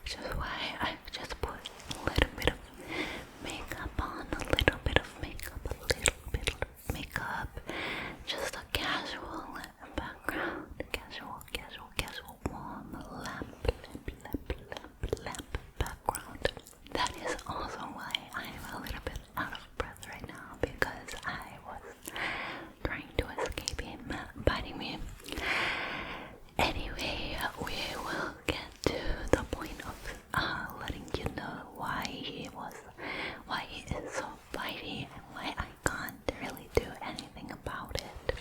which is why I just put a little bit of makeup on, a little bit of makeup, a little bit of makeup, just a casual background, casual warm lamp background. That is also why I'm a little bit out of breath right now, because I was trying to escape him biting me. Anyway, we will get to the point of letting you know why he is so bitey and why I can't really do anything about it.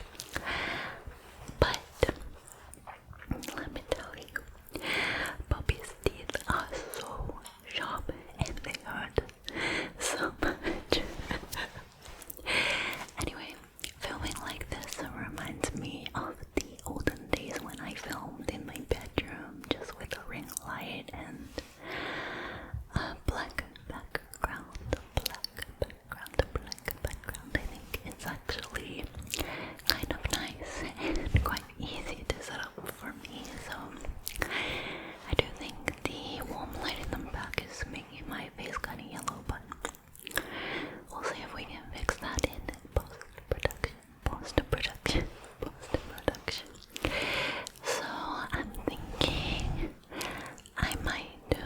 But let me tell you, Bobby's teeth are so sharp and they hurt so much. Anyway, filming like this reminds me of the olden days when I filmed in my bedroom just with a ring light and a black background. I think it's actually kind of nice and quite easy to set up for me, so I do think the warm light in the back is making my face kind of yellow, but we'll see if we can fix that in post-production. So I'm thinking I might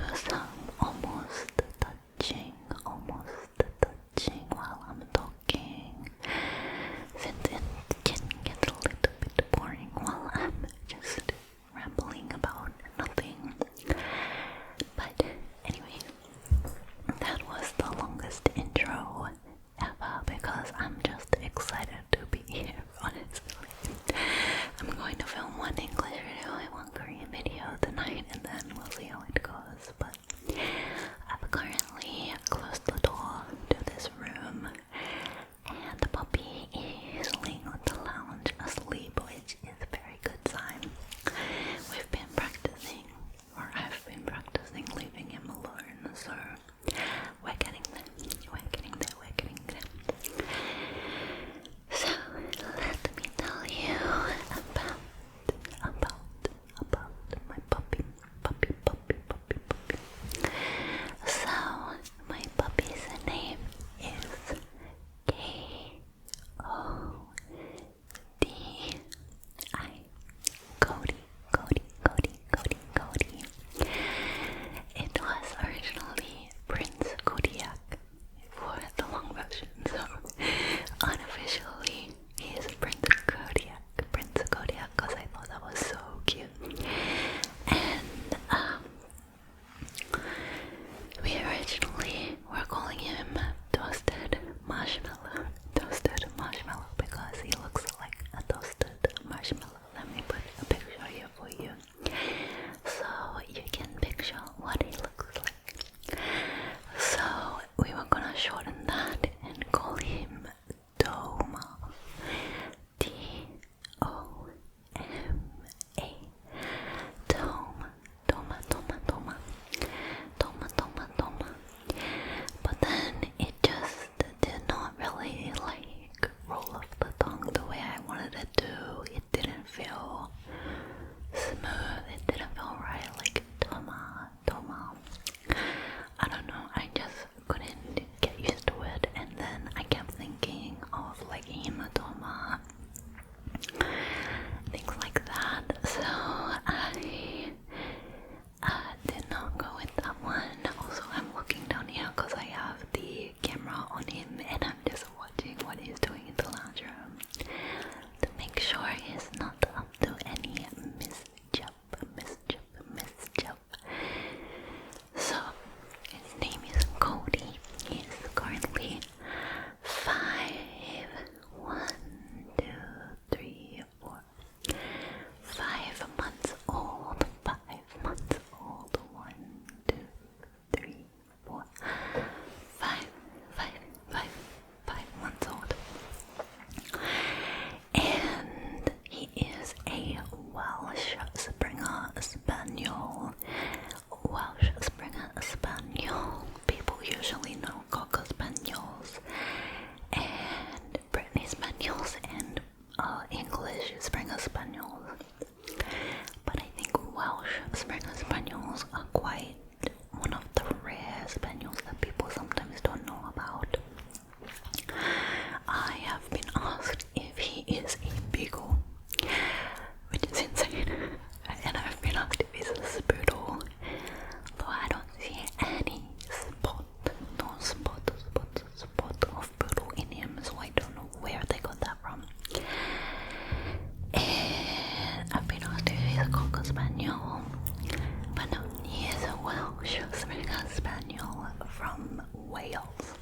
Spaniel from Wales.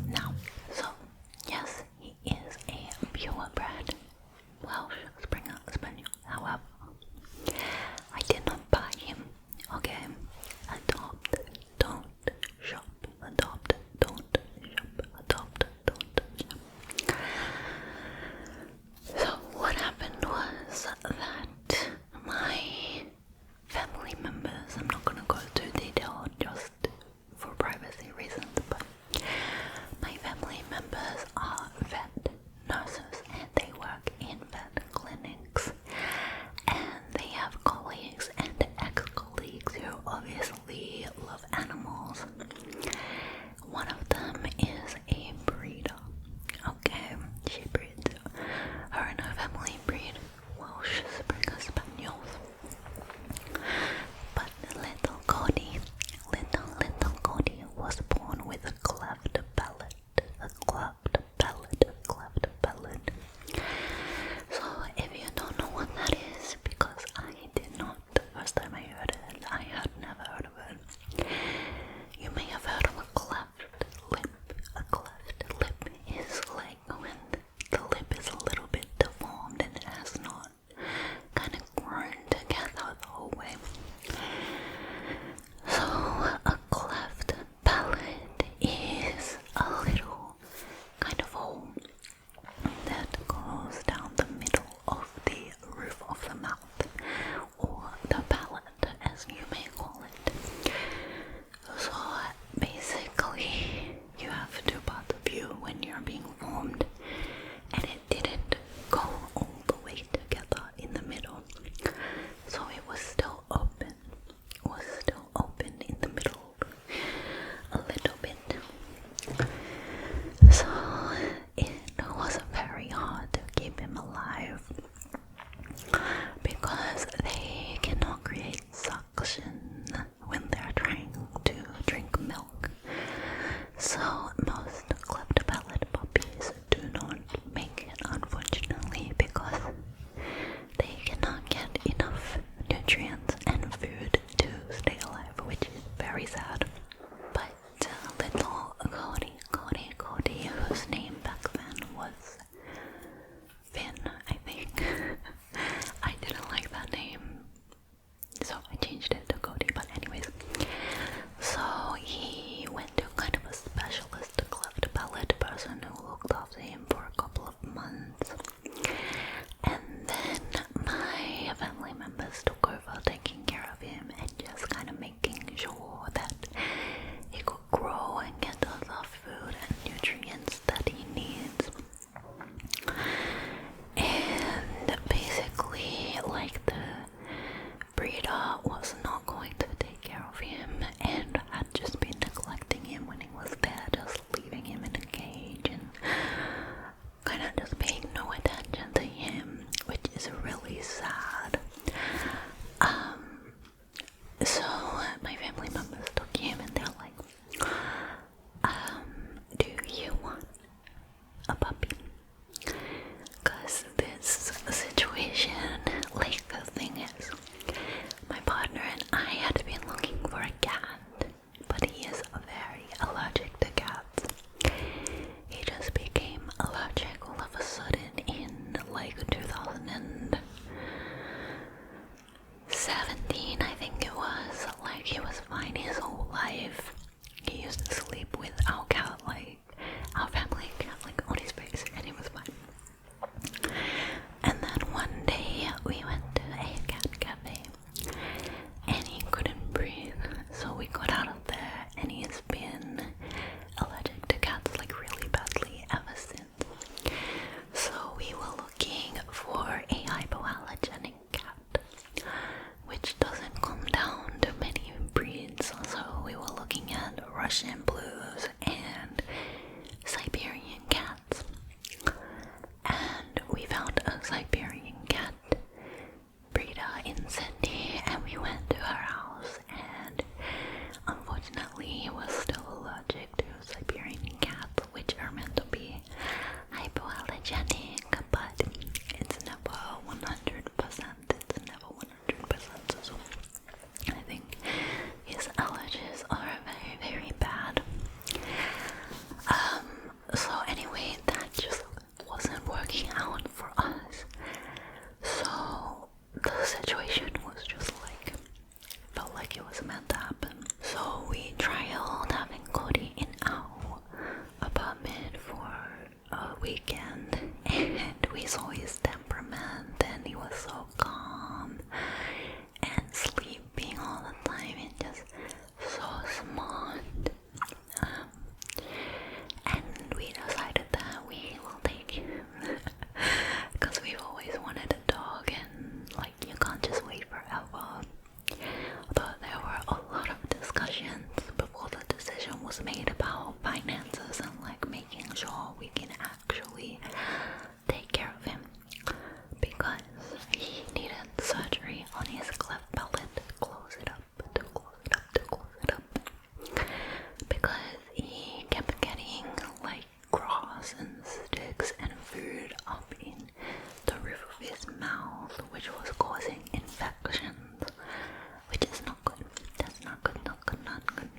Now, so yes, he is a purebred Welsh Springer Spaniel. However, I did not buy him. Okay, adopt, don't shop. Adopt, don't shop. Adopt, don't shop. So what happened was that my family members, I'm not gonna go too detailed just for privacy reasons, but my family members are vet nurses and they work in vet clinics, and they have colleagues and ex-colleagues who obviously love animals. One of them is a breeder. Okay, she breeds. Her and her family breed Welsh Springer Spaniels. But little Cody was born with a cleft palate. So if you don't know what that is, because I did not the first time I heard it, I had never heard of it. You may have heard of a cleft lip. A cleft lip is like when the lip is a little bit deformed and it has not kind of grown together the whole way. So a cleft palate is a little kind of hole that goes down the middle of the roof of the mouth, or the palate as you may call it. So basically you have two parts of you when you're being formed, and it didn't go all the way together in the middle, so it was still open. In the middle a little bit. So it was very hard to keep him alive because they cannot create suction when they're trying to drink milk. So most cleft palate puppies do not make it, unfortunately, because they cannot get enough nutrients and food to stay alive, which is very sad. But little Cody, whose name back then was Finn, I think. I didn't like that name, so I changed it to Cody, but anyways. So he went to kind of a specialist cleft palate person who looked after him for a couple of months. And then my family members took over taking care of him and just kind of making sure that he could grow and get all the food and nutrients that he needs. And basically, like, the breeder was not going to take care of him and had just been neglecting him when he was there, just leaving him in a cage and kind of just paying no attention to him, which is really sad. So my family members took him and they're like, do you want a puppy? Because this situation, like, the thing is, my partner and I had been looking for a cat, but he is very allergic to cats. He just became allergic all of a sudden in like 2017, I think it was. Like, he was fine his whole life. He used to sleep with our cat, like our family cat, like on his face, and he was fine. And then one day we went to a cat cafe and he couldn't breathe, so we got out of there, and he has been allergic to cats like really badly ever since. So we were looking for a hypoallergenic cat, which doesn't come down to many breeds. So we were looking at Russian blues and Siberian cats, and we found a Siberian cat breeder in Sydney, and we went to her house, and unfortunately he was still allergic to Siberian cats, which are meant to be hypoallergenic, but it's never 100%. It's never 100%. So I think his allergies like it was meant to happen. So we trialed having Cody in our apartment for a weekend, and we saw his temperament, and he was so calm and sleeping all the time and just so smart. And we decided that we will take him because we've always wanted a dog, and like you can't just wait forever. Although there were a lot of discussions before the decision was made about finances and like making sure we can actually take care of him, because he needed surgery on his cleft palate to close it up, because he kept getting like grass and sticks and food up in the roof of his mouth, which was causing infections, which is not good. That's not good, not good, not good,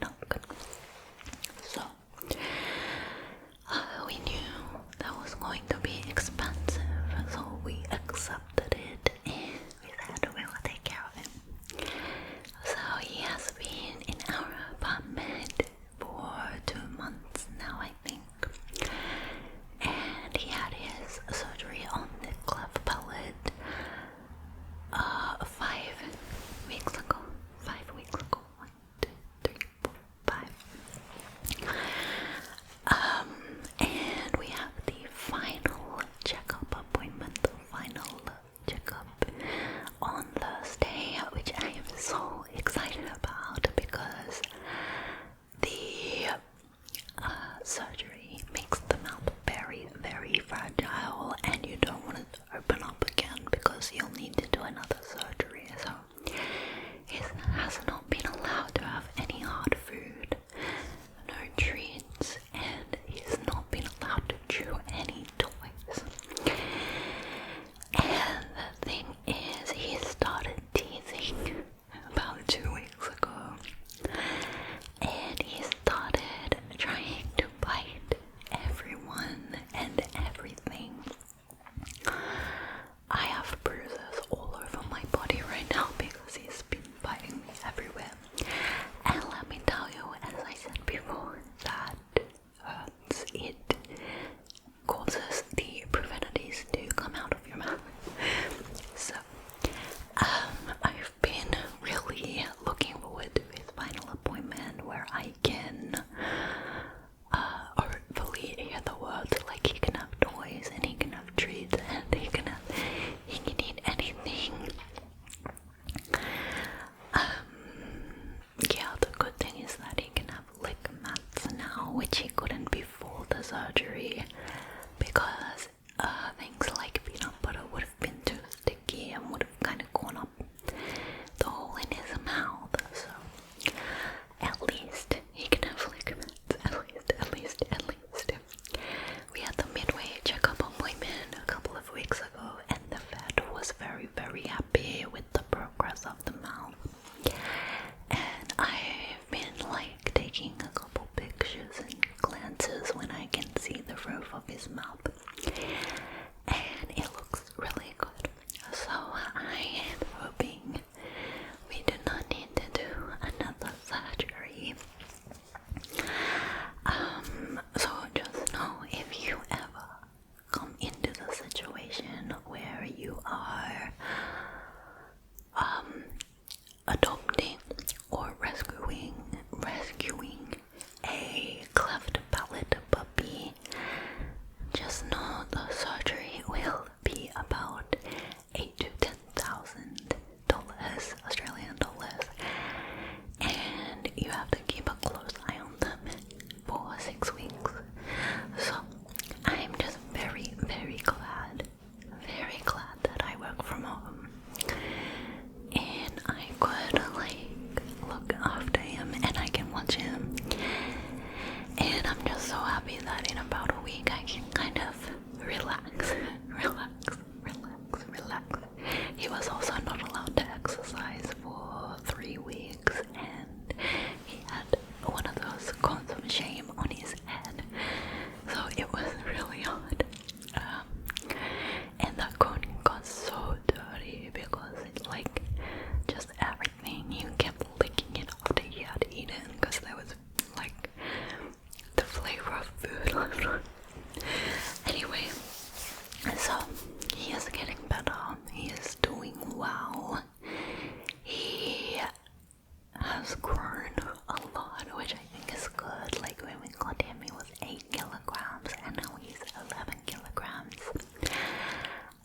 has grown a lot, which I think is good. Like when we got him, he was 8 kilograms, and now he's 11 kilograms.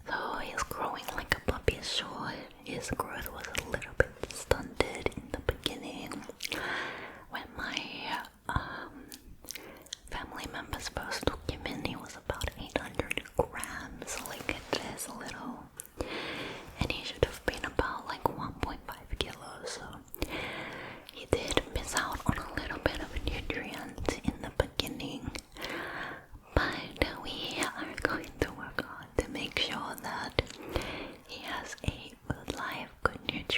So he's growing like a puppy. Sure, his growth was a little bit stunted in the beginning when my family members first took him in. He was about 800 grams, like this little, and he should have been about like 1.5 kilos. So he did miss out on a little bit of nutrients in the beginning, but we are going to work on to make sure that he has a good life, good nutrition,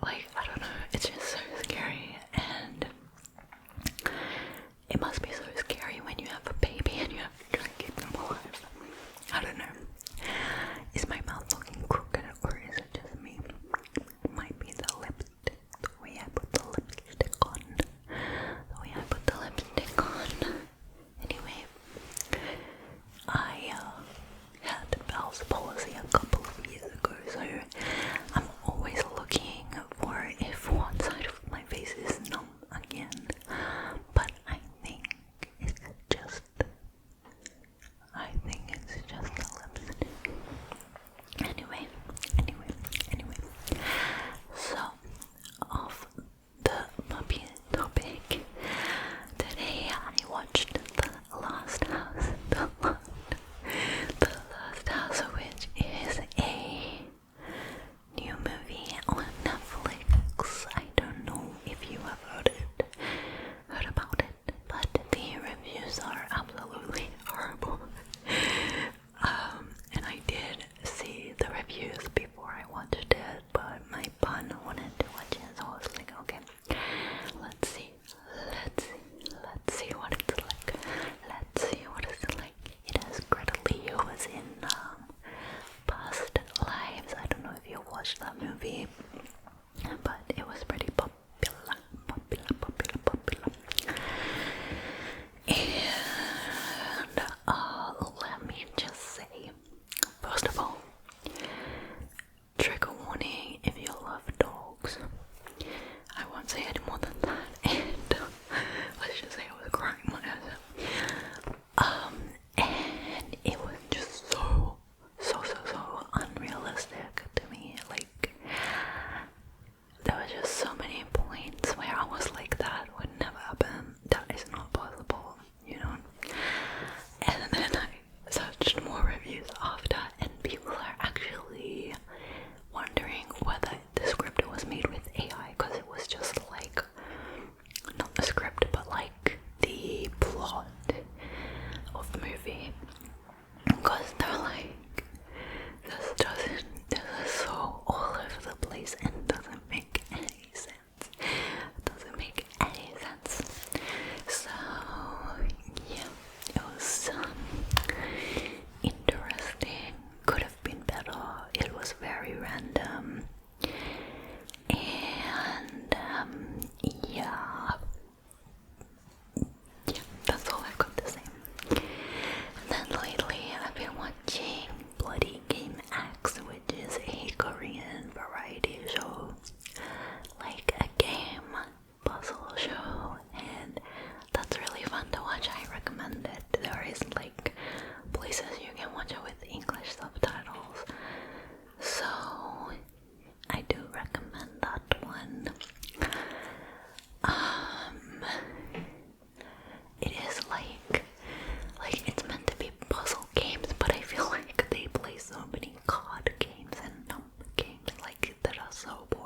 like, I don't know, it's just so scary, and it must be so scary when you have a baby and you have to try and keep them alive. I don't know. Is my mouth looking crooked or is it just me? It might be the lipstick, the way I put the lipstick on. The way I put the lipstick on. Anyway, I had Bell's palsy a couple of years ago, so I'm always looking for if one side of my face is numb again. But I think it's just the lipstick. Anyway. So, off the puppy topic, today I watched The Last House, which is a new movie on Netflix. I don't know if you have heard about it, but the reviews are absolutely horrible. And I did see the reviews before I watched it, but my bun wanted to watch it, so I was like, okay, let's see what it's like. It has Greta Lee, who was in Past Lives. I don't know if you watched that movie, but it was pretty popular. And let me just say, first of all, trigger warning if you love dogs. I won't say any more than that, and let's just say I was crying my ass out. And it was just so unrealistic to me. Like, there were just so many points where I was like, that would never happen, that is not possible, you know. And then I searched more reviews after, and people are actually wondering whether the script was made with AI, because it was just like, not the script, but like the plot of the movie, because they're like, this is so all over the place and doesn't make any sense. So yeah, it was interesting. Could have been better. It was very random, and yeah, that's all I've got to say. And then lately I've been watching Bloody Game X, which is a Korean variety show, like a game puzzle show, and that's really fun to watch. I recommend it. There is like places you can watch it with English subtitles, so I do recommend that one. It is like it's meant to be puzzle games, but I feel like they play so many card games and number games like that are so boring.